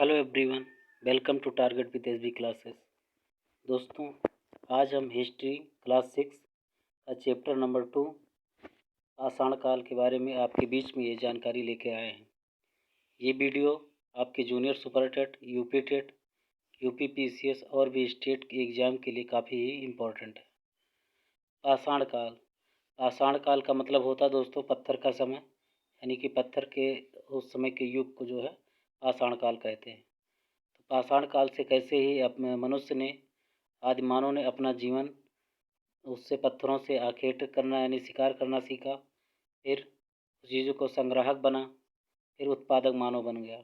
Hello everyone, welcome to target with SB classes. दोस्तों, आज हम हिस्ट्री क्लास 6 का चैप्टर नंबर 2 पाषाण काल के बारे में आपके बीच में ये जानकारी लेके आए हैं। ये वीडियो आपके junior super TET, UP TET, UP PCS और भी स्टेट के एग्ज़ाम के लिए काफ़ी ही इम्पोर्टेंट है। पाषाण काल का मतलब होता है दोस्तों पत्थर का समय, यानी कि पत्थर के उस समय के युग को जो है पाषाण काल कहते हैं। पाषाण काल से कैसे ही अपने मनुष्य ने आदिमानव ने अपना जीवन उससे पत्थरों से आखेट करना यानी शिकार करना सीखा, फिर चीज़ों को संग्राहक बना, फिर उत्पादक मानव बन गया।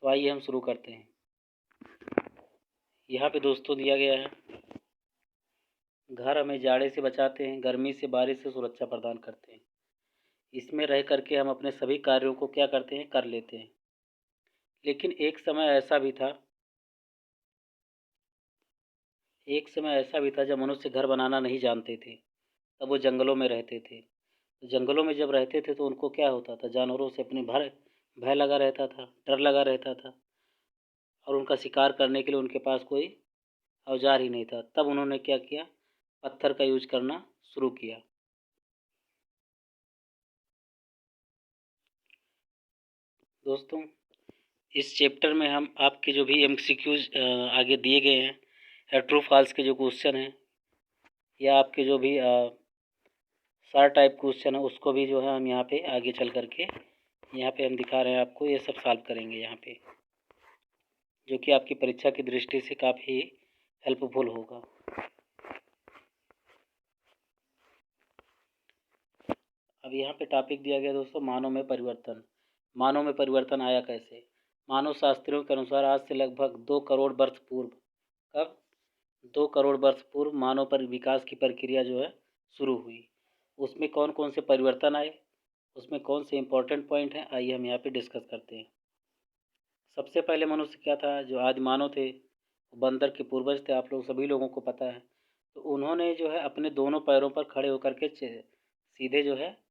तो आइए हम शुरू करते हैं। यहाँ पे दोस्तों दिया गया है, घर हमें जाड़े से बचाते हैं, गर्मी से बारिश से सुरक्षा प्रदान करते हैं। इसमें रह करके हम अपने सभी कार्यों को क्या करते हैं, कर लेते हैं। लेकिन एक समय ऐसा भी था जब मनुष्य घर बनाना नहीं जानते थे। तब वो जंगलों में रहते थे। तो जंगलों में जब रहते थे तो उनको क्या होता था, जानवरों से अपने भय लगा रहता था, डर लगा रहता था, और उनका शिकार करने के लिए उनके पास कोई औजार ही नहीं था। तब उन्होंने क्या किया, पत्थर का यूज करना शुरू किया। दोस्तों, इस चैप्टर में हम आपके जो भी एमसीक्यूज आगे दिए गए हैं या ट्रू फॉल्स के जो क्वेश्चन हैं या आपके जो भी सार टाइप क्वेश्चन है उसको भी जो है हम यहाँ पे आगे चल करके यहाँ पे हम दिखा रहे हैं आपको, ये सब सॉल्व करेंगे यहाँ पे, जो कि आपकी परीक्षा की दृष्टि से काफ़ी हेल्पफुल होगा। अब यहाँ पे टॉपिक दिया गया दोस्तों, मानव में परिवर्तन। मानव में परिवर्तन आया कैसे? मानव शास्त्रियों के अनुसार आज से लगभग 2 करोड़ वर्ष पूर्व, कब? 2 करोड़ वर्ष पूर्व मानव पर विकास की प्रक्रिया जो है शुरू हुई। उसमें कौन कौन से परिवर्तन आए, उसमें कौन से इम्पोर्टेंट पॉइंट हैं, आइए हम यहाँ पे डिस्कस करते हैं। सबसे पहले मनुष्य क्या था, जो आदि मानव थे, बंदर के पूर्वज थे, आप लोग सभी लोगों को पता है। तो उन्होंने जो है अपने दोनों पैरों पर खड़े होकर के सीधे जो है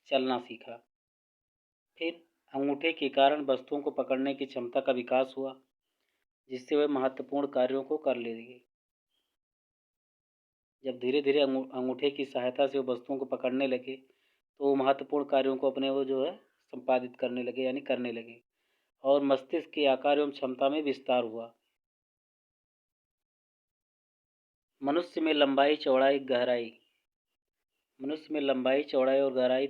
चलना सीखा। फिर अंगूठे के कारण वस्तुओं को पकड़ने की क्षमता का विकास हुआ, जिससे वे महत्वपूर्ण कार्यों को कर लेंगे। जब धीरे धीरे अंगूठे की सहायता से वो वस्तुओं को पकड़ने लगे तो वो महत्वपूर्ण कार्यों को अपने वो जो है संपादित करने लगे, यानी करने लगे, और मस्तिष्क के आकार एवं क्षमता में विस्तार हुआ। मनुष्य में लंबाई चौड़ाई और गहराई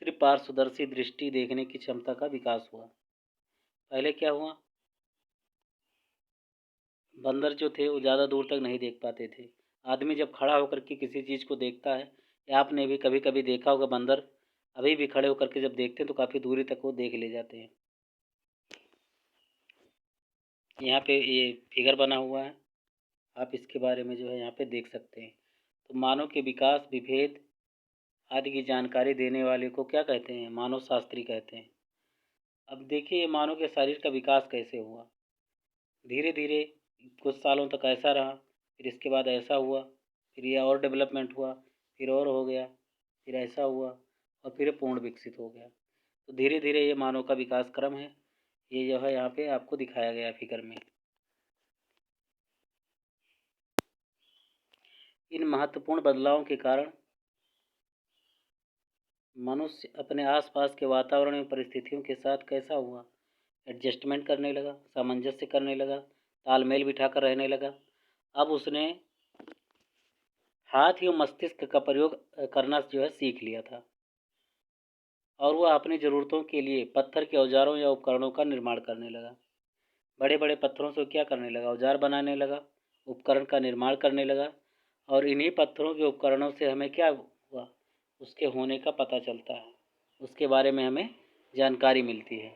त्रिपार्श्वदर्शी दृष्टि देखने की क्षमता का विकास हुआ। पहले क्या हुआ, बंदर जो थे वो ज़्यादा दूर तक नहीं देख पाते थे। आदमी जब खड़ा होकर के किसी चीज़ को देखता है, या आपने भी कभी कभी देखा होगा, बंदर अभी भी खड़े होकर के जब देखते हैं तो काफ़ी दूरी तक वो देख ले जाते हैं। यहाँ पे ये फिगर बना हुआ है, आप इसके बारे में जो है यहाँ पे देख सकते हैं। तो मानव के विकास, विभेद आदि की जानकारी देने वाले को क्या कहते हैं, मानव शास्त्री कहते हैं। अब देखिए ये मानव के शरीर का विकास कैसे हुआ। धीरे धीरे कुछ सालों तक ऐसा रहा, फिर इसके बाद ऐसा हुआ, फिर ये और डेवलपमेंट हुआ, फिर और हो गया, फिर ऐसा हुआ, और फिर पूर्ण विकसित हो गया। तो धीरे धीरे ये मानव का विकास क्रम है, ये जो है यहाँ पे आपको दिखाया गया है फिगर में। इन महत्वपूर्ण बदलावों के कारण मनुष्य अपने आसपास के वातावरण एवं परिस्थितियों के साथ कैसा हुआ, एडजस्टमेंट करने लगा, सामंजस्य करने लगा, तालमेल बिठाकर रहने लगा। अब उसने हाथ एवं मस्तिष्क का प्रयोग करना जो है सीख लिया था, और वह अपनी ज़रूरतों के लिए पत्थर के औजारों या उपकरणों का निर्माण करने लगा। बड़े बड़े पत्थरों से क्या करने लगा, औजार बनाने लगा, उपकरण का निर्माण करने लगा, और इन्हीं पत्थरों के उपकरणों से हमें क्या हुआ, उसके होने का पता चलता है, उसके बारे में हमें जानकारी मिलती है।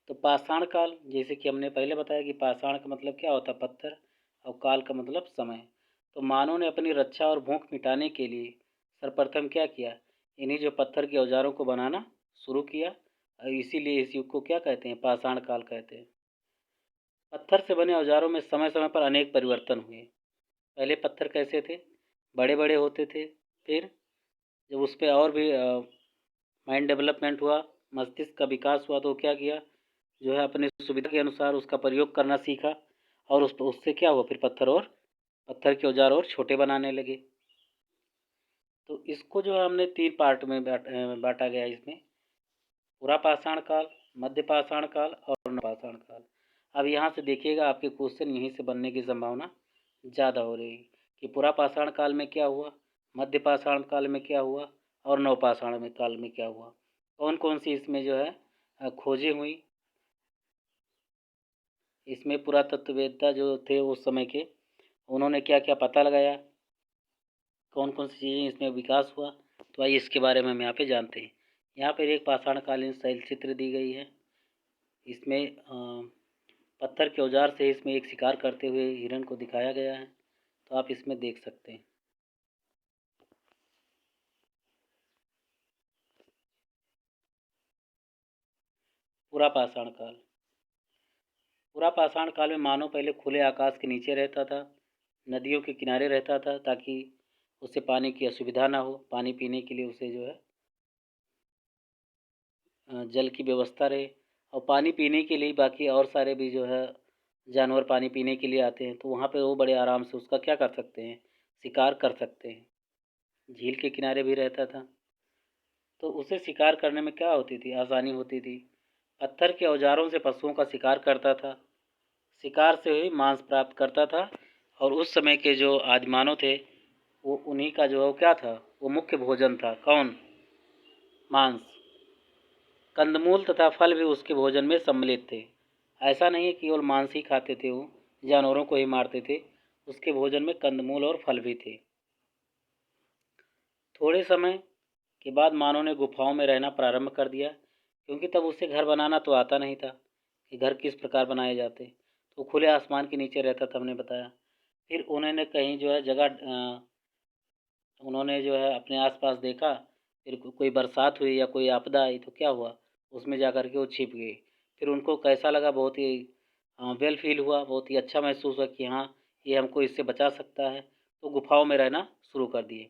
तो पाषाण काल, जैसे कि हमने पहले बताया कि पाषाण का मतलब क्या होता है, पत्थर, और काल का मतलब समय। तो मानव ने अपनी रक्षा और भूख मिटाने के लिए सर्वप्रथम क्या किया, इन्हीं जो पत्थर के औजारों को बनाना शुरू किया, और इसीलिए इस युग को क्या कहते हैं, पाषाण काल कहते हैं। पत्थर से बने औजारों में समय समय पर अनेक परिवर्तन हुए। पहले पत्थर कैसे थे, बड़े बड़े होते थे, फिर जब उस पर और भी माइंड डेवलपमेंट हुआ मस्तिष्क का विकास हुआ तो क्या किया, जो है अपनी सुविधा के अनुसार उसका प्रयोग करना सीखा, और उससे क्या हुआ, फिर पत्थर के औजार और छोटे बनाने लगे। तो इसको जो है हमने 3 पार्ट में बांटा गया इसमें, पुरापाषाण काल, मध्यपाषाण काल और नवपाषाण काल। अब यहाँ से देखिएगा आपके क्वेश्चन यहीं से बनने की संभावना ज़्यादा हो रही है कि पुरापाषाण काल में क्या हुआ, मध्यपाषाण काल में क्या हुआ और नवपाषाण में काल में क्या हुआ, कौन कौन सी इसमें जो है खोजें हुई। इसमें पुरातत्ववेत्ता जो थे उस समय के, उन्होंने क्या क्या पता लगाया, कौन कौन सी चीज़ें इसमें विकास हुआ, तो आइए इसके बारे में हम यहाँ पे जानते हैं। यहाँ पर एक पाषाणकालीन शैल चित्र दी गई है। इसमें पत्थर के औजार से इसमें एक शिकार करते हुए हिरण को दिखाया गया है, तो आप इसमें देख सकते हैं। पुरापाषाण काल। पुरापाषाण काल में मानव पहले खुले आकाश के नीचे रहता था, नदियों के किनारे रहता था ताकि उसे पानी की असुविधा ना हो, पानी पीने के लिए उसे जो है जल की व्यवस्था रहे, और पानी पीने के लिए बाकी और सारे भी जो है जानवर पानी पीने के लिए आते हैं, तो वहाँ पे वो बड़े आराम से उसका क्या कर सकते हैं, शिकार कर सकते हैं। झील के किनारे भी रहता था, तो उसे शिकार करने में क्या होती थी, आसानी होती थी। पत्थर के औजारों से पशुओं का शिकार करता था, शिकार से ही मांस प्राप्त करता था, और उस समय के जो आदिमानव थे वो उन्हीं का जो है क्या था, वो मुख्य भोजन था। कौन? मांस। कंदमूल तथा फल भी उसके भोजन में सम्मिलित थे। ऐसा नहीं है कि केवल मांस ही खाते थे, वो जानवरों को ही मारते थे, उसके भोजन में कंदमूल और फल भी थे। थोड़े समय के बाद मानव ने गुफाओं में रहना प्रारंभ कर दिया, क्योंकि तब उसे घर बनाना तो आता नहीं था कि घर किस प्रकार बनाए जाते, तो खुले आसमान के नीचे रहता था, हमने बताया। फिर उन्होंने कहीं जो है जगह उन्होंने जो है अपने आसपास देखा, फिर कोई बरसात हुई या कोई आपदा आई तो क्या हुआ, उसमें जा कर के वो छिप गए। फिर उनको कैसा लगा, बहुत ही वेल फील हुआ, बहुत ही अच्छा महसूस हुआ कि हाँ ये हमको इससे बचा सकता है, तो गुफाओं में रहना शुरू कर दिए।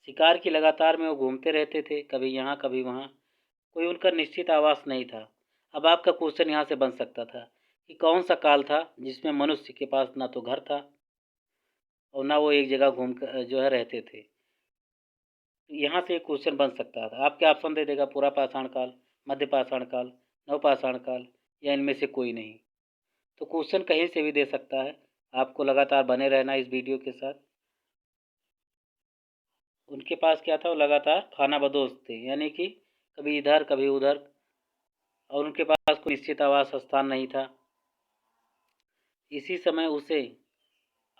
शिकार की लगातार में वो घूमते रहते थे, कभी यहाँ कभी वहाँ, कोई उनका निश्चित आवास नहीं था। अब आपका क्वेश्चन यहाँ से बन सकता था कि कौन सा काल था जिसमें मनुष्य के पास ना तो घर था और ना वो एक जगह घूम कर जो है रहते थे। यहाँ से एक क्वेश्चन बन सकता था। आप क्या ऑप्शन दे देगा, पुरापाषाण काल, मध्यपाषाण काल, नवपाषाण काल, या इनमें से कोई नहीं। तो क्वेश्चन कहीं से भी दे सकता है, आपको लगातार बने रहना इस वीडियो के साथ। उनके पास क्या था, वो लगातार खाना बदोश थे, यानी कि कभी इधर कभी उधर, और उनके पास कोई निश्चित आवास स्थान नहीं था। इसी समय उसे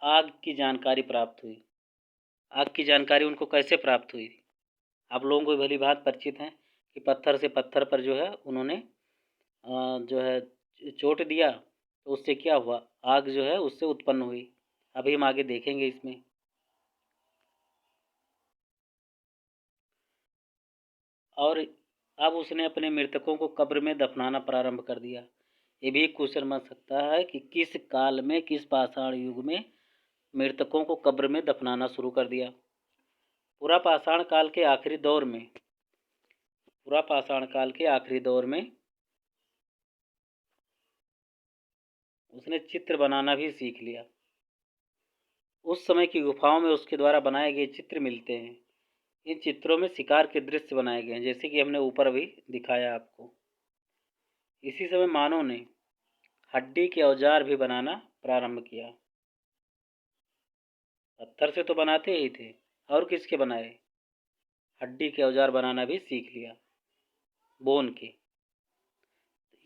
आग की जानकारी प्राप्त हुई। आग की जानकारी उनको कैसे प्राप्त हुई? आप लोगों को भली बात परिचित है कि पत्थर से पत्थर पर जो है उन्होंने जो है चोट दिया, तो उससे क्या हुआ, आग जो है उससे उत्पन्न हुई। अभी हम आगे देखेंगे इसमें। और अब उसने अपने मृतकों को कब्र में दफनाना प्रारंभ कर दिया। ये भी एक क्वेश्चन बन सकता है कि किस काल में, किस पाषाण युग में मृतकों को कब्र में दफनाना शुरू कर दिया। पुरापाषाण काल के आखिरी दौर में, पुरापाषाण काल के आखिरी दौर में उसने चित्र बनाना भी सीख लिया। उस समय की गुफाओं में उसके द्वारा बनाए गए चित्र मिलते हैं। इन चित्रों में शिकार के दृश्य बनाए गए हैं, जैसे कि हमने ऊपर अभी दिखाया आपको। इसी समय मानव ने हड्डी के औजार भी बनाना प्रारंभ किया। पत्थर से तो बनाते ही थे, और किसके बनाए, हड्डी के औजार बनाना भी सीख लिया, बोन के।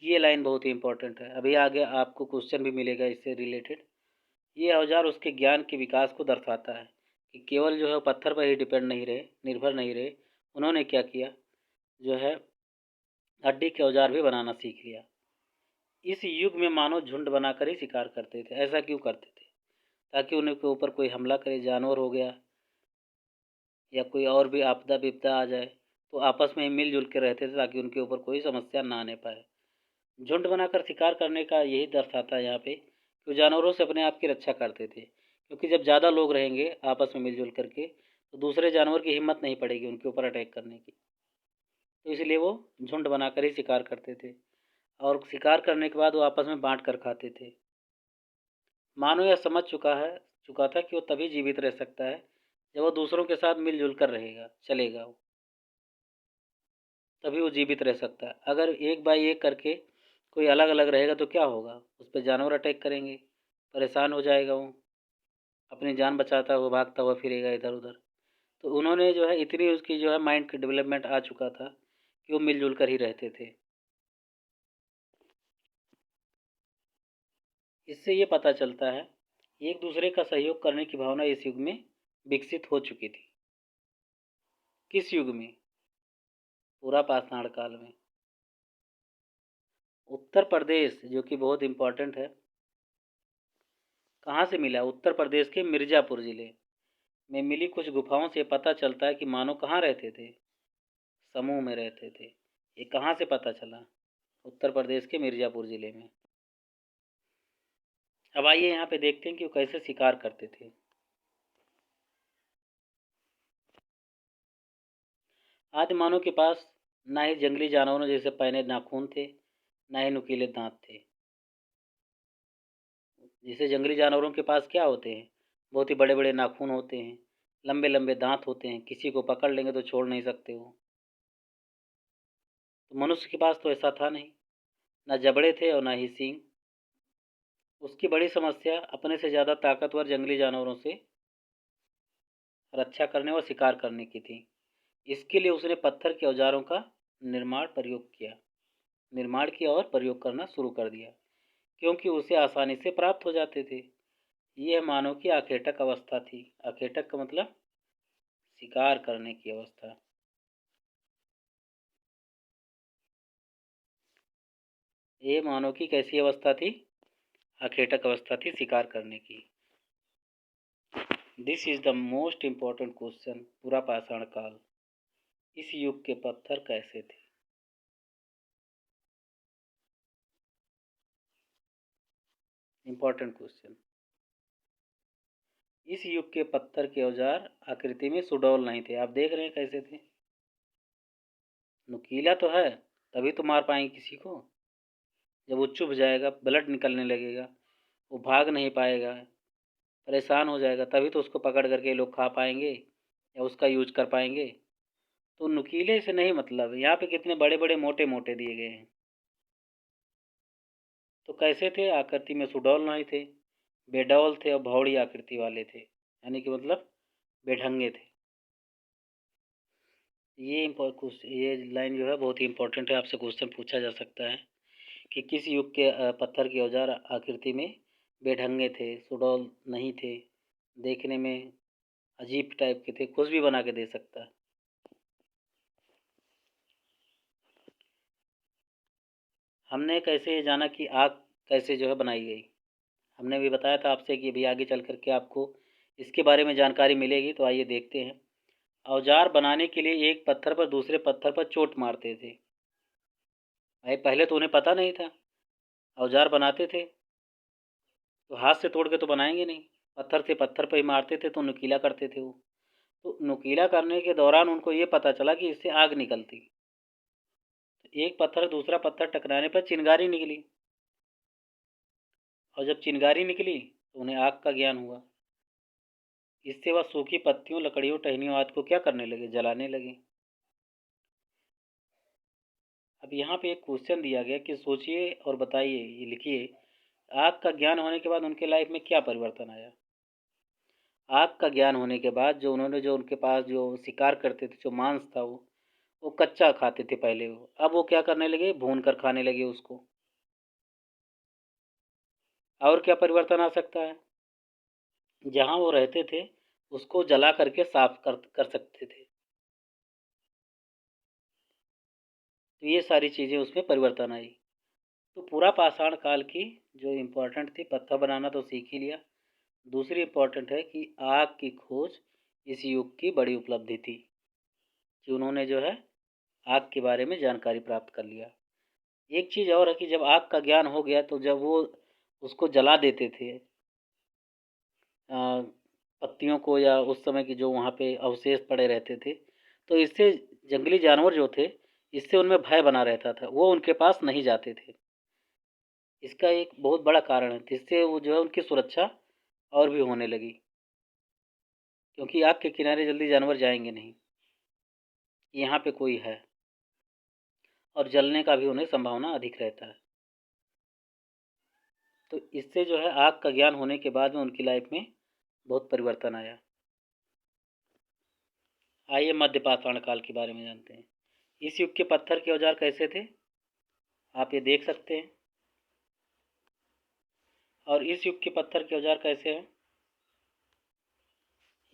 ये लाइन बहुत ही इंपॉर्टेंट है, अभी आगे आपको क्वेश्चन भी मिलेगा इससे रिलेटेड। ये औजार उसके ज्ञान के विकास को दर्शाता है कि केवल जो है पत्थर पर ही डिपेंड नहीं रहे, निर्भर नहीं रहे, उन्होंने क्या किया, जो है हड्डी के औजार भी बनाना सीख लिया। इस युग में मानव झुंड बनाकर ही शिकार करते थे। ऐसा क्यों करते थे? ताकि उनके ऊपर कोई हमला करे, जानवर हो गया या कोई और भी आपदा विपदा आ जाए, तो आपस में मिलजुल के रहते थे ताकि उनके ऊपर कोई समस्या ना आने पाए। झुंड बनाकर शिकार करने का यही दर्शाता है यहाँ पे कि जानवरों से अपने आप की रक्षा करते थे, क्योंकि जब ज़्यादा लोग रहेंगे आपस में मिलजुल करके, तो दूसरे जानवर की हिम्मत नहीं पड़ेगी उनके ऊपर अटैक करने की। तो इसलिए वो झुंड बनाकर ही शिकार करते थे और शिकार करने के बाद वो आपस में बांट कर खाते थे। मानव यह समझ चुका था कि वो तभी जीवित रह सकता है जब वो दूसरों के साथ मिलजुल कर चलेगा वो, तभी वो जीवित रह सकता है। अगर एक बाई एक करके कोई अलग अलग रहेगा तो क्या होगा, उस पर जानवर अटैक करेंगे, परेशान हो जाएगा वो, अपनी जान बचाता हुआ भागता हुआ फिरेगा इधर उधर। तो उन्होंने जो है इतनी उसकी जो है माइंड की डेवलपमेंट आ चुका था कि वो मिलजुल कर ही रहते थे। इससे ये पता चलता है एक दूसरे का सहयोग करने की भावना इस युग में विकसित हो चुकी थी। किस युग में? पूरा पाषाण काल में। उत्तर प्रदेश जो कि बहुत इम्पोर्टेंट है, कहाँ से मिला? उत्तर प्रदेश के मिर्ज़ापुर ज़िले में मिली कुछ गुफाओं से पता चलता है कि मानव कहाँ रहते थे, समूह में रहते थे। ये कहाँ से पता चला? उत्तर प्रदेश के मिर्ज़ापुर ज़िले में। अब आइए यहाँ पे देखते हैं कि वो कैसे शिकार करते थे। आदि मानव के पास ना ही जंगली जानवरों जैसे पैने नाखून थे, ना ही नुकीले दांत थे। जैसे जंगली जानवरों के पास क्या होते हैं, बहुत ही बड़े बड़े नाखून होते हैं, लंबे लंबे दांत होते हैं, किसी को पकड़ लेंगे तो छोड़ नहीं सकते वो। तो मनुष्य के पास तो ऐसा था नहीं, ना जबड़े थे और ना ही सींग। उसकी बड़ी समस्या अपने से ज़्यादा ताकतवर जंगली जानवरों से रक्षा करने और शिकार करने की थी। इसके लिए उसने पत्थर के औजारों का निर्माण किया और प्रयोग करना शुरू कर दिया, क्योंकि उसे आसानी से प्राप्त हो जाते थे। यह मानव की आखेटक अवस्था थी। आखेटक का मतलब शिकार करने की अवस्था। ये मानव की कैसी अवस्था थी? आखेटक अवस्था थी शिकार करने की। This is the most important question. पूरा पाषाण काल, इस युग के पत्थर कैसे थे? Important question. इस युग के पत्थर के औजार आकृति में सुडौल नहीं थे। आप देख रहे हैं कैसे थे? नुकीला तो है, तभी तो मार पाएंगे किसी को। जब वो चुभ जाएगा, ब्लड निकलने लगेगा, वो भाग नहीं पाएगा, परेशान हो जाएगा, तभी तो उसको पकड़ करके लोग खा पाएंगे या उसका यूज कर पाएंगे। तो नुकीले से नहीं मतलब, यहाँ पे कितने बड़े बड़े मोटे मोटे दिए गए हैं। तो कैसे थे? आकृति में सुडौल नहीं थे, बेडौल थे और भौड़ी आकृति वाले थे, यानी कि मतलब बेढंगे थे। ये लाइन जो है बहुत ही इंपॉर्टेंट है। आपसे क्वेश्चन पूछा जा सकता है कि किस युग के पत्थर के औजार आकृति में बेढंगे थे, सुडौल नहीं थे, देखने में अजीब टाइप के थे, कुछ भी बना के दे सकता है। हमने कैसे ये जाना कि आग कैसे जो है बनाई गई? हमने भी बताया था आपसे कि अभी आगे चल करके आपको इसके बारे में जानकारी मिलेगी। तो आइए देखते हैं। औजार बनाने के लिए एक पत्थर पर दूसरे पत्थर पर चोट मारते थे। भाई पहले तो उन्हें पता नहीं था, औजार बनाते थे तो हाथ से तोड़ के तो बनाएंगे नहीं, पत्थर से पत्थर पर ही मारते थे तो नुकीला करते थे वो। तो नुकीला करने के दौरान उनको ये पता चला कि इससे आग निकलती। तो एक पत्थर दूसरा पत्थर टकराने पर चिंगारी निकली, और जब चिंगारी निकली तो उन्हें आग का ज्ञान हुआ। इससे वह सूखी पत्तियों, लकड़ियों, टहनियों आदि को क्या करने लगे? जलाने लगे। अब यहाँ पे एक क्वेश्चन दिया गया कि सोचिए और बताइए, ये लिखिए, आग का ज्ञान होने के बाद उनके लाइफ में क्या परिवर्तन आया? आग का ज्ञान होने के बाद जो उनके पास जो शिकार करते थे, जो मांस था वो कच्चा खाते थे पहले। वो अब वो क्या करने लगे? भून कर खाने लगे उसको। और क्या परिवर्तन आ सकता है? जहाँ वो रहते थे उसको जला करके साफ कर सकते थे। तो ये सारी चीज़ें उसमें परिवर्तन आई। तो पूरा पाषाण काल की जो इम्पोर्टेंट थी, पत्थर बनाना तो सीख ही लिया। दूसरी इम्पोर्टेंट है कि आग की खोज इस युग की बड़ी उपलब्धि थी कि उन्होंने जो है आग के बारे में जानकारी प्राप्त कर लिया। एक चीज़ और है कि जब आग का ज्ञान हो गया तो जब वो उसको जला देते थे, पत्तियों को, या उस समय की जो वहाँ पे अवशेष पड़े रहते थे, तो इससे जंगली जानवर जो थे इससे उनमें भय बना रहता था, वो उनके पास नहीं जाते थे। इसका एक बहुत बड़ा कारण है, जिससे वो जो है उनकी सुरक्षा और भी होने लगी, क्योंकि आग के किनारे जल्दी जानवर जाएंगे नहीं, यहाँ पे कोई है, और जलने का भी उन्हें संभावना अधिक रहता है। तो इससे जो है आग का ज्ञान होने के बाद में उनकी लाइफ में बहुत परिवर्तन आया। आइए मध्य पाषाण काल के बारे में जानते हैं। इस युग के पत्थर के औजार कैसे थे, आप ये देख सकते हैं। और इस युग के पत्थर के औजार कैसे हैं,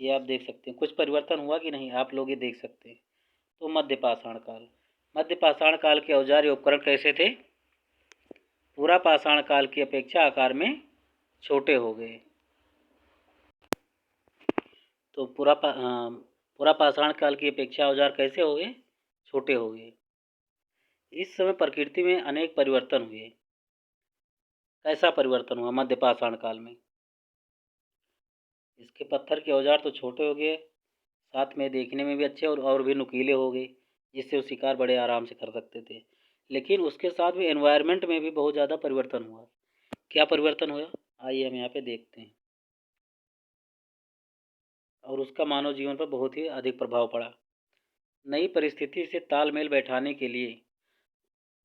ये आप देख सकते हैं। कुछ परिवर्तन हुआ कि नहीं, आप लोग ये देख सकते हैं। तो मध्य पाषाण काल, मध्य पाषाण काल के औजार या उपकरण कैसे थे, पूरा पाषाण काल की अपेक्षा आकार में छोटे हो गए। तो पूरा पाषाण काल की अपेक्षा औजार कैसे हो गए, छोटे हो गए। इस समय प्रकृति में अनेक परिवर्तन हुए। कैसा परिवर्तन हुआ मध्य पाषाण काल में, इसके पत्थर के औजार तो छोटे हो गए, साथ में देखने में भी अच्छे और भी नुकीले हो गए, जिससे वो शिकार बड़े आराम से कर सकते थे। लेकिन उसके साथ भी एनवायरनमेंट में भी बहुत ज़्यादा परिवर्तन हुआ। क्या परिवर्तन हुआ, आइए हम यहाँ पे देखते हैं। और उसका मानव जीवन पर बहुत ही अधिक प्रभाव पड़ा। नई परिस्थिति से तालमेल बैठाने के लिए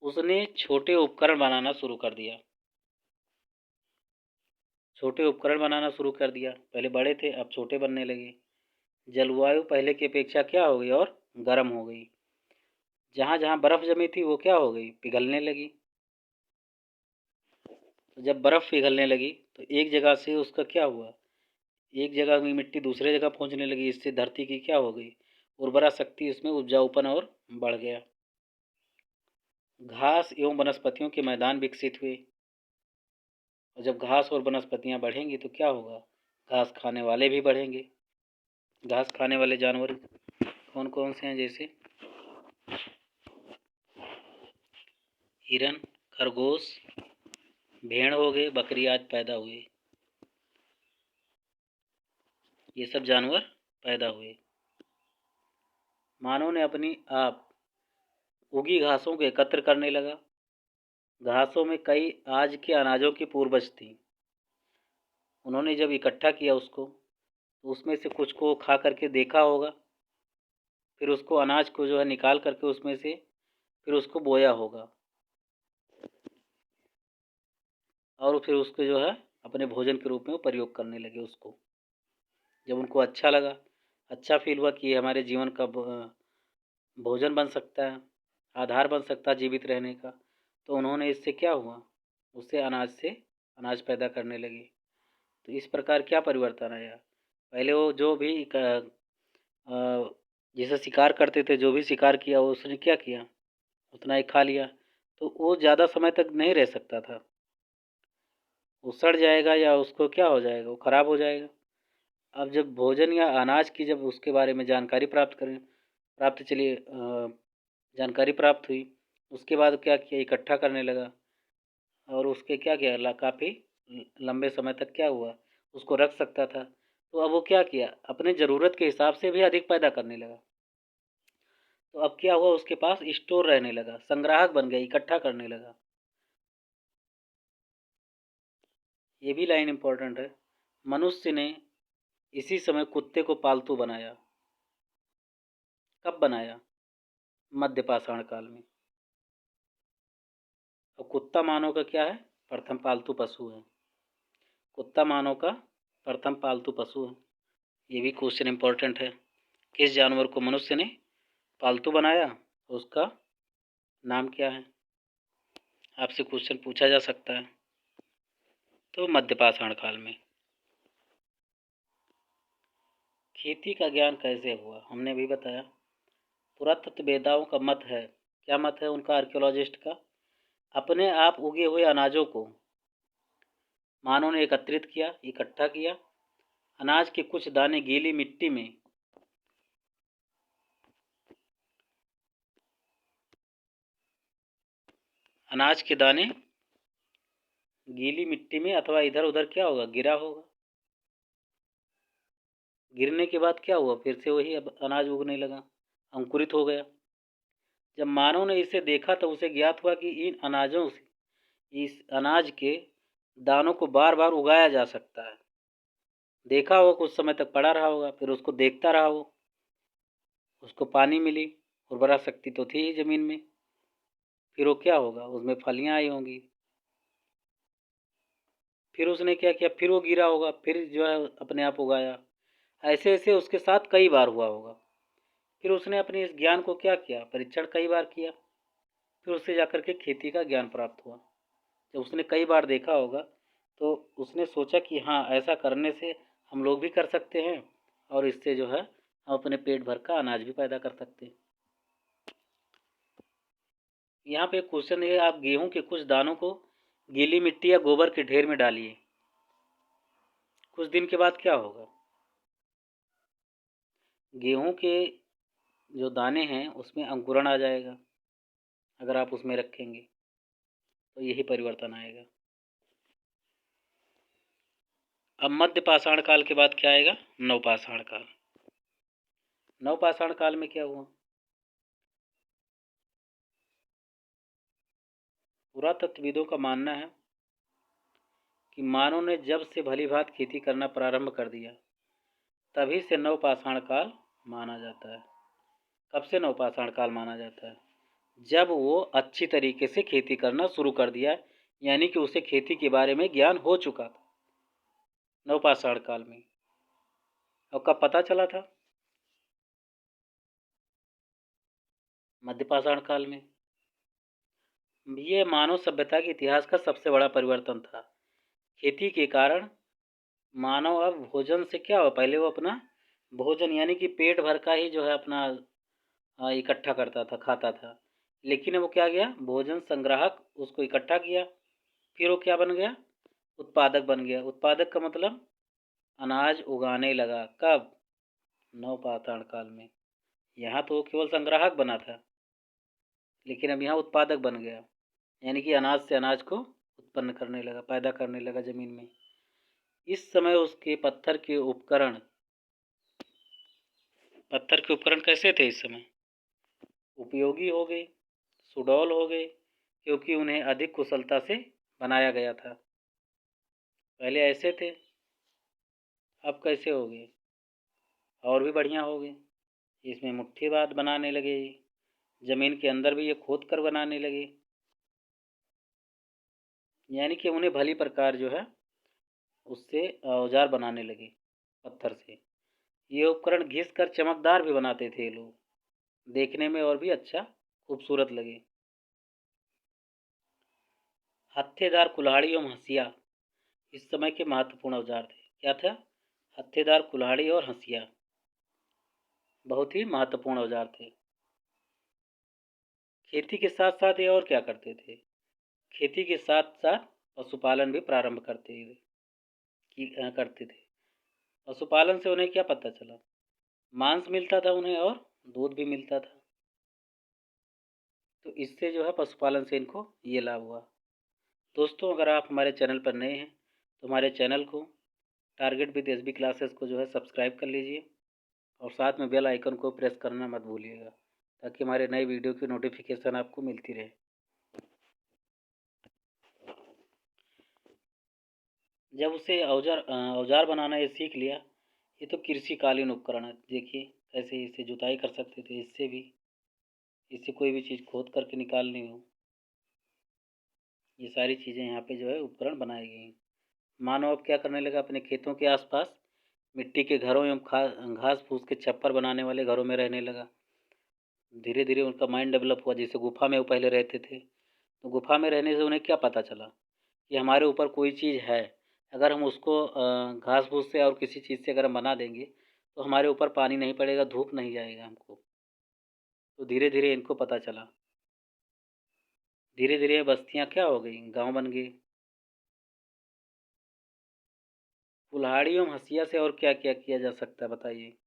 उसने छोटे उपकरण बनाना शुरू कर दिया। छोटे उपकरण बनाना शुरू कर दिया, पहले बड़े थे अब छोटे बनने लगे। जलवायु पहले की अपेक्षा क्या हो गई, और गर्म हो गई। जहाँ जहाँ बर्फ़ जमी थी वो क्या हो गई, पिघलने लगी। तो जब बर्फ़ पिघलने लगी तो एक जगह से उसका क्या हुआ, एक जगह की मिट्टी दूसरे जगह पहुँचने लगी। इससे धरती की क्या हो गई, उर्वरा शक्ति, इसमें उपजाऊपन और बढ़ गया। घास एवं वनस्पतियों के मैदान विकसित हुए। और जब घास और वनस्पतियाँ बढ़ेंगी तो क्या होगा, घास खाने वाले भी बढ़ेंगे। घास खाने वाले जानवर कौन कौन से हैं, जैसे हिरन, खरगोश, भेड़ हो गए, बकरी आज पैदा हुए, ये सब जानवर पैदा हुए। मानव ने अपनी आप उगी घासों को एकत्र करने लगा। घासों में कई आज के अनाजों की पूर्वज थी। उन्होंने जब इकट्ठा किया उसको, तो उसमें से कुछ को खा करके देखा होगा, फिर उसको अनाज को जो है निकाल करके उसमें से फिर उसको बोया होगा, और फिर उसको जो है अपने भोजन के रूप में प्रयोग करने लगे उसको। जब उनको अच्छा लगा, अच्छा फील हुआ कि ये हमारे जीवन का भोजन बन सकता है, आधार बन सकता है जीवित रहने का, तो उन्होंने इससे क्या हुआ, उससे अनाज पैदा करने लगे। तो इस प्रकार क्या परिवर्तन आया। पहले वो जो भी जैसे शिकार करते थे, जो भी शिकार किया उसने क्या किया, उतना ही खा लिया, तो वो ज़्यादा समय तक नहीं रह सकता था, वो सड़ जाएगा या उसको क्या हो जाएगा, वो ख़राब हो जाएगा। अब जब भोजन या अनाज की जब उसके बारे में जानकारी जानकारी प्राप्त हुई, उसके बाद क्या किया, इकट्ठा करने लगा, और उसके क्या किया, काफ़ी लंबे समय तक क्या हुआ, उसको रख सकता था। तो अब वो क्या किया, अपने ज़रूरत के हिसाब से भी अधिक पैदा करने लगा। तो अब क्या हुआ, उसके पास स्टोर रहने लगा, संग्राहक बन गया, इकट्ठा करने लगा। ये भी लाइन इम्पोर्टेंट है। मनुष्य ने इसी समय कुत्ते को पालतू बनाया। कब बनाया, मध्य पाषाण काल में। और कुत्ता मानव का क्या है, प्रथम पालतू पशु है। कुत्ता मानव का प्रथम पालतू पशु है। ये भी क्वेश्चन इम्पोर्टेंट है। किस जानवर को मनुष्य ने पालतू बनाया, उसका नाम क्या है, आपसे क्वेश्चन पूछा जा सकता है। तो मध्य पाषाण काल में खेती का ज्ञान कैसे हुआ, हमने भी बताया। पुरातत्ववेदाओं का मत है, क्या मत है उनका, आर्कियोलॉजिस्ट का, अपने आप उगे हुए अनाजों को मानव ने एकत्रित किया, इकट्ठा किया। अनाज के कुछ दाने गीली मिट्टी में अनाज के दाने गीली मिट्टी में अथवा इधर उधर क्या होगा, गिरा होगा। गिरने के बाद क्या हुआ, फिर से वही अब अनाज उगने लगा, अंकुरित हो गया। जब मानव ने इसे देखा तो उसे ज्ञात हुआ कि इस अनाज के दानों को बार बार उगाया जा सकता है। देखा होगा, कुछ समय तक पड़ा रहा होगा, फिर उसको देखता रहा वो, उसको पानी मिली, उर्वरा शक्ति तो थी ही ज़मीन में। फिर वो क्या होगा, उसमें फलियाँ आई होंगी। फिर उसने क्या किया, फिर वो गिरा होगा, फिर जो है अपने आप उगाया। ऐसे ऐसे उसके साथ कई बार हुआ होगा। फिर उसने अपने इस ज्ञान को क्या किया, परीक्षण कई बार किया। फिर उससे जाकर के खेती का ज्ञान प्राप्त हुआ। जब उसने कई बार देखा होगा तो उसने सोचा कि हाँ, ऐसा करने से हम लोग भी कर सकते हैं और इससे जो है हम अपने पेट भर का अनाज भी पैदा कर सकते हैं। यहाँ पे एक क्वेश्चन है, आप गेहूं के कुछ दानों को गीली मिट्टी या गोबर के ढेर में डालिए, कुछ दिन के बाद क्या होगा। गेहूं के जो दाने हैं उसमें अंकुरण आ जाएगा, अगर आप उसमें रखेंगे तो यही परिवर्तन आएगा। अब मध्य पाषाण काल के बाद क्या आएगा, नवपाषाण काल। नवपाषाण काल में क्या हुआ, पुरातत्वविदों का मानना है कि मानव ने जब से भली भांत खेती करना प्रारंभ कर दिया तभी से नवपाषाण काल माना जाता है। कब से नवपाषाण काल माना जाता है, जब वो अच्छी तरीके से खेती करना शुरू कर दिया, यानी कि उसे खेती के बारे में ज्ञान हो चुका था नवपाषाण काल में। और कब पता चला था, मध्यपाषाण काल में। ये मानव सभ्यता के इतिहास का सबसे बड़ा परिवर्तन था। खेती के कारण मानव अब भोजन से क्या हुआ, पहले वो अपना भोजन यानी कि पेट भर का ही जो है अपना इकट्ठा करता था, खाता था। लेकिन वो क्या गया, भोजन संग्राहक उसको इकट्ठा किया। फिर वो क्या बन गया, उत्पादक बन गया। उत्पादक का मतलब अनाज उगाने लगा। कब, नवपाषाण काल में। यहाँ तो वो केवल संग्राहक बना था, लेकिन अब यहाँ उत्पादक बन गया, यानी कि अनाज से अनाज को उत्पन्न करने लगा, पैदा करने लगा ज़मीन में। इस समय उसके पत्थर के उपकरण कैसे थे इस समय, उपयोगी हो गए, सुडौल हो गए, क्योंकि उन्हें अधिक कुशलता से बनाया गया था। पहले ऐसे थे, अब कैसे हो गए, और भी बढ़िया हो गए। इसमें मुट्ठीबाद बनाने लगे, ज़मीन के अंदर भी ये खोद कर बनाने लगे, यानी कि उन्हें भली प्रकार जो है उससे औजार बनाने लगे पत्थर से। ये उपकरण घिस कर चमकदार भी बनाते थे लोग, देखने में और भी अच्छा खूबसूरत लगे। हत्थेदार कुल्हाड़ी एवं हंसिया इस समय के महत्वपूर्ण औजार थे। क्या था, हत्थेदार कुल्हाड़ी और हंसिया बहुत ही महत्वपूर्ण औजार थे। खेती के साथ साथ ये और क्या करते थे, खेती के साथ साथ पशुपालन भी प्रारंभ करते थे। पशुपालन से उन्हें क्या पता चला, मांस मिलता था उन्हें और दूध भी मिलता था। तो इससे जो है पशुपालन से इनको ये लाभ हुआ। दोस्तों, अगर आप हमारे चैनल पर नए हैं तो हमारे चैनल को टारगेट विद एसबी क्लासेस को जो है सब्सक्राइब कर लीजिए और साथ में बेल आइकन को प्रेस करना मत भूलिएगा, ताकि हमारे नए वीडियो की नोटिफिकेशन आपको मिलती रहे। जब उसे औजार बनाना ये सीख लिया, ये तो कृषिकालीन उपकरण है। देखिए कैसे इसे जुताई कर सकते थे, इससे कोई भी चीज़ खोद करके निकालनी हो, ये सारी चीज़ें यहाँ पे जो है उपकरण बनाए गए हैं। मानव अब क्या करने लगा, अपने खेतों के आसपास मिट्टी के घरों एवं घास फूस के छप्पर बनाने वाले घरों में रहने लगा। धीरे धीरे उनका माइंड डेवलप हुआ। जैसे गुफा में वो पहले रहते थे, तो गुफा में रहने से उन्हें क्या पता चला कि हमारे ऊपर कोई चीज़ है, अगर हम उसको घास फूस से और किसी चीज़ से अगर हम बना देंगे तो हमारे ऊपर पानी नहीं पड़ेगा, धूप नहीं जाएगा हमको। तो धीरे धीरे इनको पता चला, धीरे धीरे बस्तियाँ क्या हो गई, गांव बन गए। कुल्हाड़ी एवं हंसिया से और क्या क्या किया जा सकता है, बताइए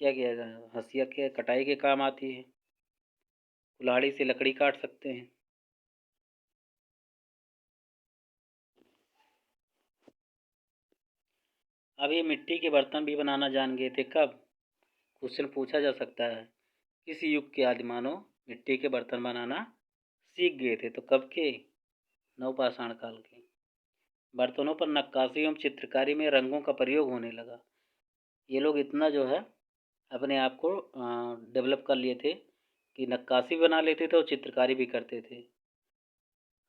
क्या किया जाए। हंसिया के कटाई के काम आती है, कुल्हाड़ी से लकड़ी काट सकते हैं। अब ये मिट्टी के बर्तन भी बनाना जान गए थे। कब, क्वेश्चन पूछा जा सकता है, किस युग के आदिमानव मिट्टी के बर्तन बनाना सीख गए थे। तो कब के? नवपाषाण काल के। बर्तनों पर नक्काशी एवं चित्रकारी में रंगों का प्रयोग होने लगा। ये लोग इतना जो है अपने आप को डेवलप कर लिए थे कि नक्काशी बना लेते थे और चित्रकारी भी करते थे।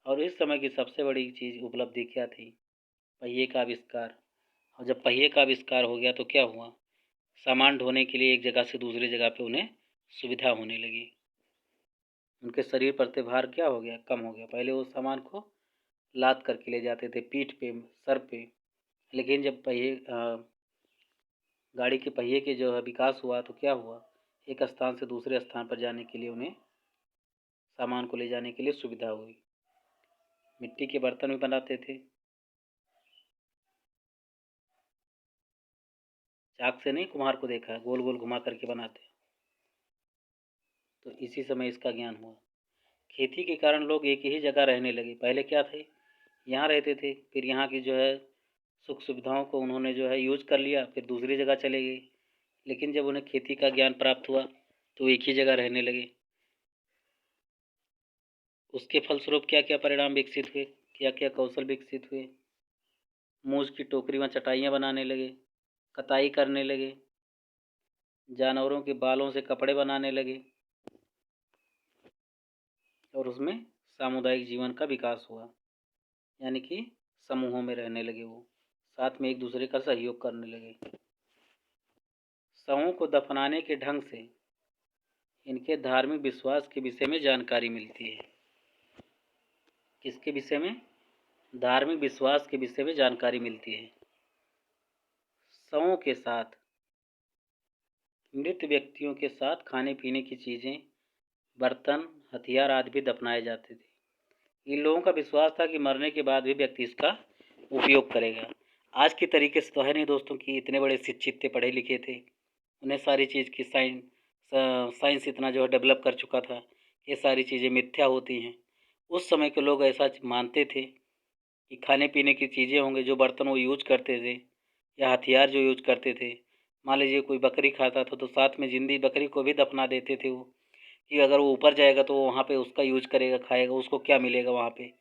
और इस समय की सबसे बड़ी चीज़ उपलब्धि क्या थी? पहिए का आविष्कार। और जब पहिए का आविष्कार हो गया तो क्या हुआ? सामान ढोने के लिए एक जगह से दूसरी जगह पे उन्हें सुविधा होने लगी। उनके शरीर पर से भार क्या हो गया? कम हो गया। पहले वो सामान को लाद करके ले जाते थे पीठ पे, सर पे, लेकिन जब पहिए गाड़ी के पहिए के जो है विकास हुआ तो क्या हुआ? एक स्थान से दूसरे स्थान पर जाने के लिए उन्हें सामान को ले जाने के लिए सुविधा हुई। मिट्टी के बर्तन भी बनाते थे। चाक से नहीं, कुम्हार को देखा है, गोल गोल घुमा करके बनाते। तो इसी समय इसका ज्ञान हुआ। खेती के कारण लोग एक ही जगह रहने लगे। पहले क्या थे? यहाँ रहते थे, फिर यहाँ की जो है सुख सुविधाओं को उन्होंने जो है यूज कर लिया, फिर दूसरी जगह चले गए। लेकिन जब उन्हें खेती का ज्ञान प्राप्त हुआ तो एक ही जगह रहने लगे। उसके फलस्वरूप क्या क्या परिणाम विकसित हुए, क्या क्या कौशल विकसित हुए? मूस की टोकरी में चटाइयाँ बनाने लगे, कताई करने लगे, जानवरों के बालों से कपड़े बनाने लगे, और उसमें सामुदायिक जीवन का विकास हुआ। यानी कि समूहों में रहने लगे, वो साथ में एक दूसरे का सहयोग करने लगे। शवों को दफनाने के ढंग से इनके धार्मिक विश्वास के विषय में जानकारी मिलती है। किसके विषय में? धार्मिक विश्वास के विषय में जानकारी मिलती है। शवों के साथ, मृत व्यक्तियों के साथ खाने पीने की चीज़ें, बर्तन, हथियार आदि भी दफनाए जाते थे। इन लोगों का विश्वास था कि मरने के बाद भी व्यक्ति इसका उपयोग करेगा। आज की तरीके से तो है नहीं दोस्तों कि इतने बड़े शिक्षित थे, पढ़े लिखे थे, उन्हें सारी चीज़ की साइंस इतना जो है डेवलप कर चुका था, ये सारी चीज़ें मिथ्या होती हैं। उस समय के लोग ऐसा मानते थे कि खाने पीने की चीज़ें होंगे, जो बर्तन वो यूज करते थे या हथियार जो यूज करते थे। मान लीजिए कोई बकरी खाता था तो साथ में जिंदी बकरी को भी दफना देते थे वो, कि अगर वो ऊपर जाएगा तो वहाँ पे उसका यूज करेगा, खाएगा, उसको क्या मिलेगा वहाँ पे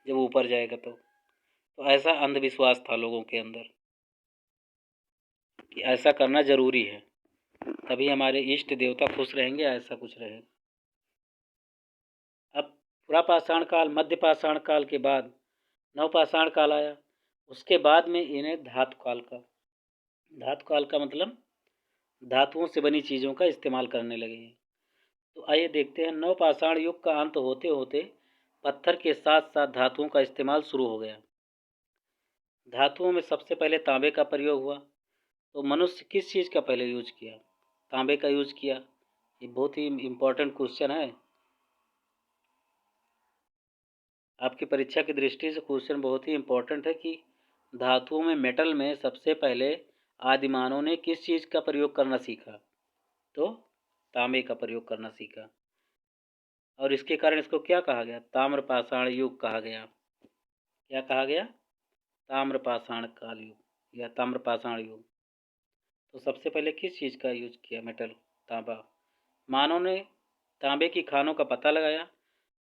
जब वो ऊपर जाएगा। तो ऐसा अंधविश्वास था लोगों के अंदर कि ऐसा करना ज़रूरी है, तभी हमारे इष्ट देवता खुश रहेंगे, ऐसा कुछ रहेगा। अब पुरापाषाण काल, मध्यपाषाण काल के बाद नवपाषाण काल आया। उसके बाद में इन्हें धातु काल का मतलब धातुओं से बनी चीज़ों का इस्तेमाल करने लगे हैं। तो आइए देखते हैं, नवपाषाण युग का अंत होते होते पत्थर के साथ साथ धातुओं का इस्तेमाल शुरू हो गया। धातुओं में सबसे पहले तांबे का प्रयोग हुआ। तो मनुष्य किस चीज़ का पहले यूज किया? तांबे का यूज किया। ये बहुत ही इम्पोर्टेंट क्वेश्चन है, आपकी परीक्षा की दृष्टि से क्वेश्चन बहुत ही इम्पोर्टेंट है कि धातुओं में, मेटल में सबसे पहले आदिमानव ने किस चीज़ का प्रयोग करना सीखा? तो तांबे का प्रयोग करना सीखा। और इसके कारण इसको क्या कहा गया? ताम्रपाषाण युग कहा गया। क्या कहा गया? ताम्रपाषाण काल युग या ताम्रपाषाण युग। तो सबसे पहले किस चीज़ का यूज किया? मेटल, तांबा। मानव ने तांबे की खानों का पता लगाया,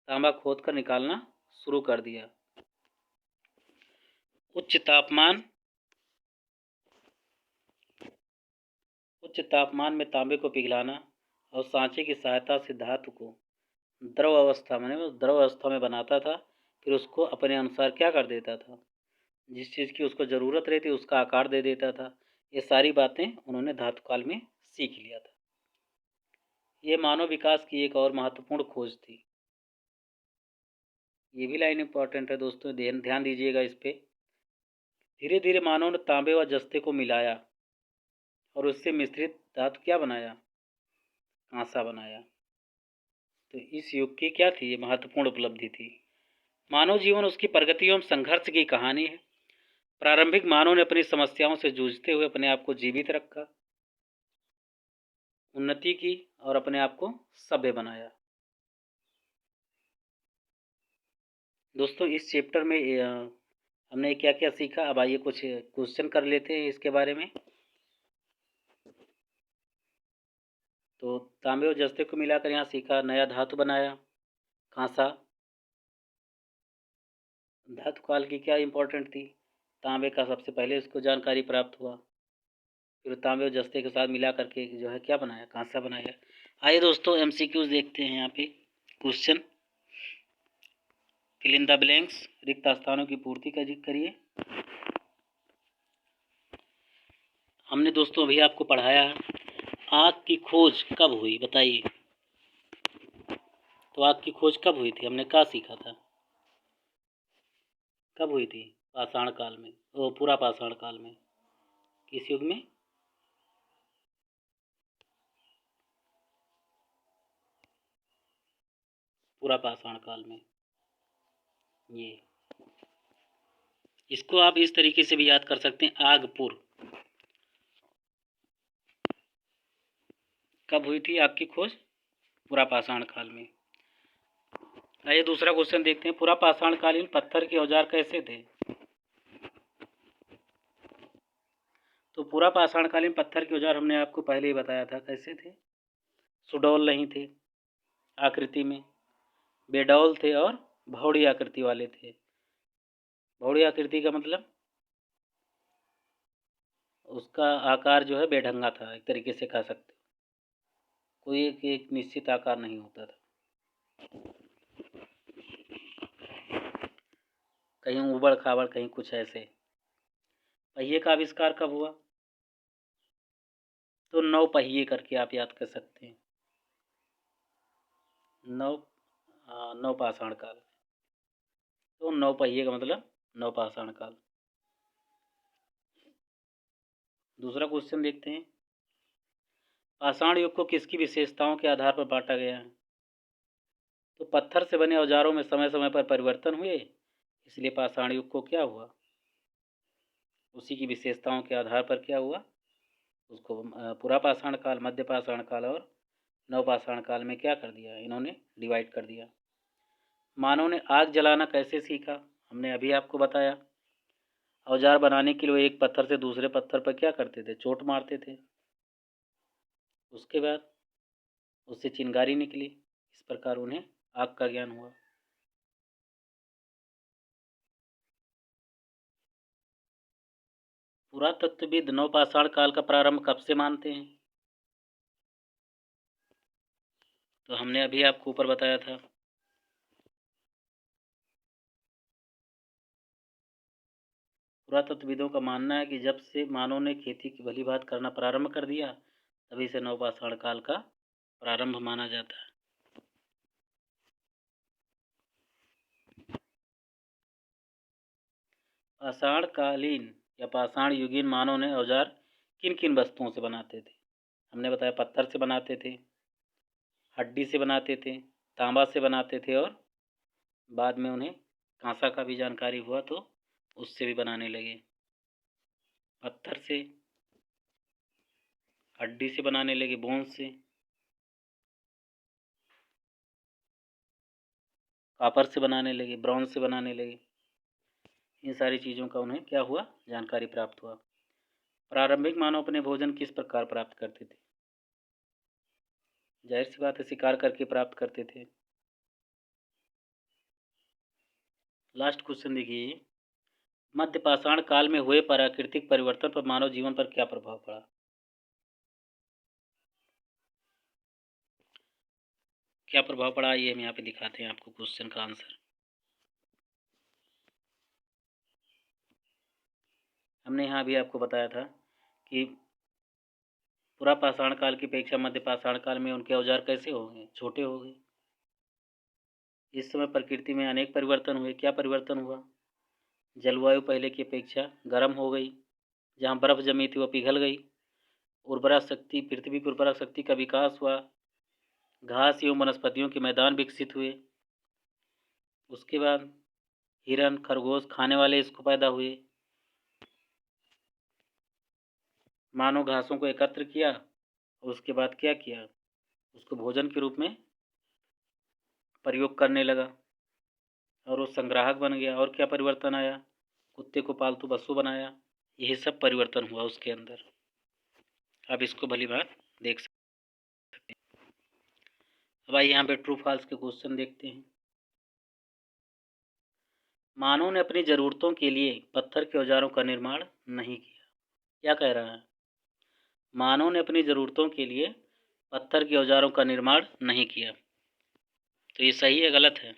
तांबा खोद कर निकालना शुरू कर दिया। उच्च तापमान में तांबे को पिघलाना और सांचे की सहायता से धातु को द्रव अवस्था में बनाता था। फिर उसको अपने अनुसार क्या कर देता था? जिस चीज़ की उसको ज़रूरत रहती उसका आकार दे देता था। ये सारी बातें उन्होंने धातु काल में सीख लिया था। ये मानव विकास की एक और महत्वपूर्ण खोज थी। ये भी लाइन इंपॉर्टेंट है दोस्तों, ध्यान दीजिएगा इस पे। धीरे धीरे मानव ने तांबे व जस्ते को मिलाया और उससे मिश्रित धातु क्या बनाया? कांसा बनाया। तो इस युग की क्या थी? ये महत्वपूर्ण उपलब्धि थी। मानव जीवन उसकी प्रगति एवं संघर्ष की कहानी है। प्रारंभिक मानव ने अपनी समस्याओं से जूझते हुए अपने आप को जीवित रखा, उन्नति की और अपने आप को सभ्य बनाया। दोस्तों इस चैप्टर में हमने क्या क्या सीखा? अब आइए कुछ क्वेश्चन कर लेते हैं इसके बारे में। तो तांबे और जस्ते को मिलाकर यहाँ सीखा, नया धातु बनाया, कांसा। धातु काल की क्या इम्पोर्टेंट थी, तांबे का सबसे पहले उसको जानकारी प्राप्त हुआ, फिर तांबे और जस्ते के साथ मिला करके जो है क्या बनाया, कांसा बनाया। आइए दोस्तों MCQs देखते हैं। यहाँ पे question, fill in the blanks, रिक्त स्थानों की पूर्ति करिए। हमने दोस्तों अभी आपको पढ़ाया है, आग की खोज कब हुई, बताइए। तो आग की खोज कब हुई थी, हमने क्या सीखा था, कब हुई थी, पाषाण काल में, वो पूरा पाषाण काल में। किस युग में, पूरा पाषाण काल में। ये इसको आप इस तरीके से भी याद कर सकते हैं, आगपुर। कब हुई थी आग की खोज, पूरा पाषाण काल में। आइए दूसरा क्वेश्चन देखते हैं, पूरा पाषाण कालीन पत्थर के औजार कैसे थे। तो पूरा पाषाण कालीन पत्थर के औजार हमने आपको पहले ही बताया था कैसे थे, सुडौल नहीं थे आकृति में, बेडौल थे और भौड़ी आकृति वाले थे। भौड़ी आकृति का मतलब उसका आकार जो है बेढंगा था, एक तरीके से कह सकते हो, कोई एक निश्चित आकार नहीं होता था, कहीं उबड़ खाबड़, कहीं कुछ ऐसे। पहिए का आविष्कार कब हुआ, तो 9 पहिए करके आप याद कर सकते हैं, 9 पाषाण काल। तो 9 पहिए का मतलब 9 पाषाण काल। दूसरा क्वेश्चन देखते हैं, पाषाण युग को किसकी विशेषताओं के आधार पर बांटा गया है। तो पत्थर से बने औजारों में समय समय पर परिवर्तन हुए, इसलिए पाषाण युग को क्या हुआ, उसी की विशेषताओं के आधार पर क्या हुआ, उसको पूरा पाषाण काल, मध्य पाषाण काल और नवपाषाण काल में क्या कर दिया, इन्होंने डिवाइड कर दिया। मानव ने आग जलाना कैसे सीखा, हमने अभी आपको बताया, औजार बनाने के लिए एक पत्थर से दूसरे पत्थर पर क्या करते थे, चोट मारते थे, उसके बाद उससे चिंगारी निकली, इस प्रकार उन्हें आग का ज्ञान हुआ। पुरातत्वविद नवपाषाण काल का प्रारंभ कब से मानते हैं, तो हमने अभी आपको ऊपर बताया था, पुरातत्वविदों का मानना है कि जब से मानव ने खेती की भली भांति करना प्रारंभ कर दिया, तभी से नवपाषाण काल का प्रारंभ माना जाता है। पाषाण कालीन या पाषाण युगीन मानव ने औजार किन किन वस्तुओं से बनाते थे, हमने बताया पत्थर से बनाते थे, हड्डी से बनाते थे, तांबा से बनाते थे, और बाद में उन्हें कांसा का भी जानकारी हुआ तो उससे भी बनाने लगे। पत्थर से, हड्डी से बनाने लगे, बोन्स से, कॉपर से बनाने लगे, ब्रॉन्ज से बनाने लगे। इन सारी चीज़ों का उन्हें क्या हुआ, जानकारी प्राप्त हुआ। प्रारंभिक मानव अपने भोजन किस प्रकार प्राप्त करते थे, जाहिर सी बात है शिकार करके प्राप्त करते थे। लास्ट क्वेश्चन देखिए, मध्य पाषाण काल में हुए प्राकृतिक परिवर्तन पर मानव जीवन पर क्या प्रभाव पड़ा, क्या प्रभाव पड़ा, ये हम यहाँ पे दिखाते हैं आपको क्वेश्चन का आंसर। हमने यहाँ भी आपको बताया था कि पूरा पाषाण काल की अपेक्षा मध्य पाषाण काल में उनके औजार कैसे हो गए, छोटे हो गए। इस समय प्रकृति में अनेक परिवर्तन हुए, क्या परिवर्तन हुआ, जलवायु पहले की अपेक्षा गर्म हो गई, जहाँ बर्फ जमी थी वो पिघल गई, उर्वरा शक्ति, पृथ्वी की उर्वरा शक्ति का विकास हुआ, घास एवं वनस्पतियों के मैदान विकसित हुए, उसके बाद हिरन खरगोश खाने वाले इसको पैदा हुए, मानव घासों को एकत्र किया और उसके बाद क्या किया, उसको भोजन के रूप में प्रयोग करने लगा और वो संग्राहक बन गया। और क्या परिवर्तन आया, कुत्ते को पालतू पशु बनाया, यही सब परिवर्तन हुआ उसके अंदर। आप इसको भली बात देख सकते हैं। अब आइए यहाँ पे ट्रू फॉल्स के क्वेश्चन देखते हैं। मानव ने अपनी ज़रूरतों के लिए पत्थर के औजारों का निर्माण नहीं किया। क्या कह रहा है? मानव ने अपनी ज़रूरतों के लिए पत्थर के औजारों का निर्माण नहीं किया। तो ये सही है गलत है?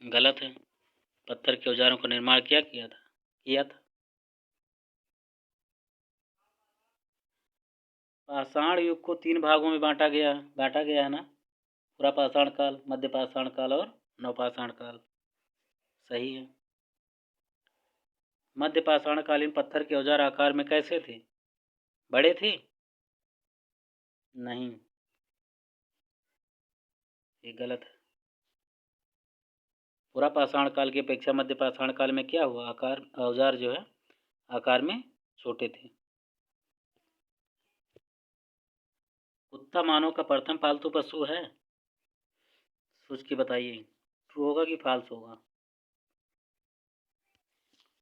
गलत है। पत्थर के औजारों का निर्माण क्या किया था? पाषाण युग को 3 भागों में बांटा गया है ना। पूरा पाषाण काल, मध्य पाषाण काल और नवपाषाण काल। सही है। मध्य पाषाणकालीन पत्थर के औजार आकार में कैसे थे? बड़े थे? नहीं, ये गलत है। पूरा पाषाण काल की अपेक्षा मध्य पाषाण काल में क्या हुआ? औजार जो है आकार में छोटे थे। कुत्ता मानव का प्रथम पालतू पशु है? सोच के बताइए, ट्रू होगा कि फॉल्स होगा?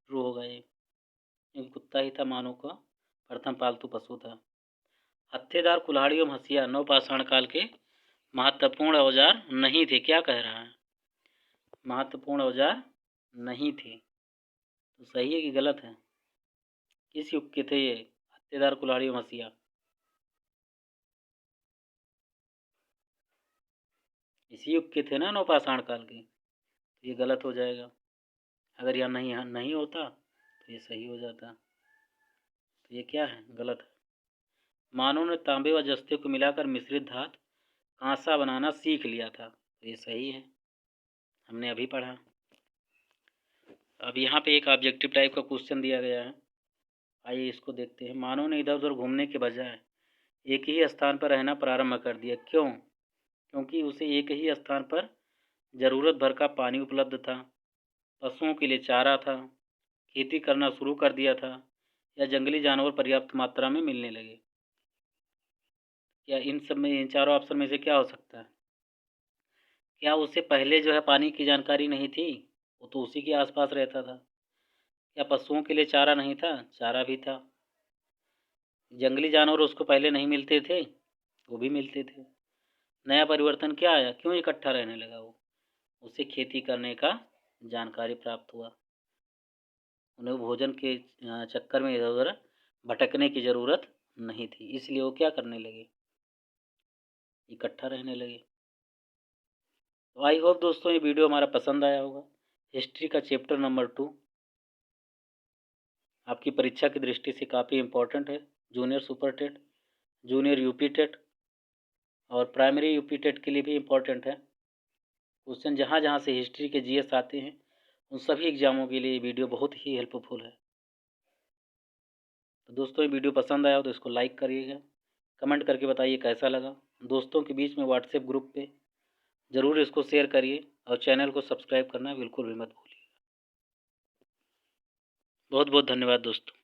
ट्रू होगा ये, क्योंकि कुत्ता ही था मानव का प्रथम पालतू पशु था। हत्थेदार, कुल्हाड़ी एवं हंसिया नवपाषाण काल के महत्वपूर्ण औजार नहीं थे। क्या कह रहा है? महत्वपूर्ण औजार नहीं थे। तो सही है कि गलत है? किस युग के थे ये हत्थेदार, कुल्हाड़ी एवं हंसिया? इसी युग के थे ना, नवपाषाण काल के। तो ये गलत हो जाएगा। अगर यहाँ नहीं होता तो ये सही हो जाता। तो ये क्या है? गलत है। मानव ने तांबे व जस्ते को मिलाकर मिश्रित धातु कांसा बनाना सीख लिया था। तो ये सही है, हमने अभी पढ़ा। अब यहाँ पे एक ऑब्जेक्टिव टाइप का क्वेश्चन दिया गया है, आइए इसको देखते हैं। मानव ने इधर उधर घूमने के बजाय एक ही स्थान पर रहना प्रारंभ कर दिया। क्यों? क्योंकि उसे एक ही स्थान पर ज़रूरत भर का पानी उपलब्ध था, पशुओं के लिए चारा था, खेती करना शुरू कर दिया था, या जंगली जानवर पर्याप्त मात्रा में मिलने लगे। क्या इन चारों ऑप्शन में से क्या हो सकता है? क्या उसे पहले जो है पानी की जानकारी नहीं थी? वो तो उसी के आसपास रहता था। क्या पशुओं के लिए चारा नहीं था? चारा भी था। जंगली जानवर उसको पहले नहीं मिलते थे? वो भी मिलते थे। नया परिवर्तन क्या आया? क्यों इकट्ठा रहने लगा वो? उसे खेती करने का जानकारी प्राप्त हुआ। उन्हें भोजन के चक्कर में इधर उधर भटकने की ज़रूरत नहीं थी, इसलिए वो क्या करने लगे? इकट्ठा रहने लगे। तो आई होप दोस्तों ये वीडियो हमारा पसंद आया होगा। हिस्ट्री का चैप्टर नंबर 2 आपकी परीक्षा की दृष्टि से काफ़ी इम्पोर्टेंट है। Junior super TET, junior UP TET और प्राइमरी यूपी टेट के लिए भी इम्पोर्टेंट है। क्वेश्चन जहाँ जहाँ से हिस्ट्री के जीएस आते हैं उन सभी एग्जामों के लिए वीडियो बहुत ही हेल्पफुल है। तो दोस्तों ये वीडियो पसंद आया हो तो इसको लाइक करिएगा, कमेंट करके बताइए कैसा लगा। दोस्तों के बीच में व्हाट्सएप ग्रुप पे ज़रूर इसको शेयर करिए और चैनल को सब्सक्राइब करना बिल्कुल भी मत भूलिए। बहुत बहुत धन्यवाद दोस्तों।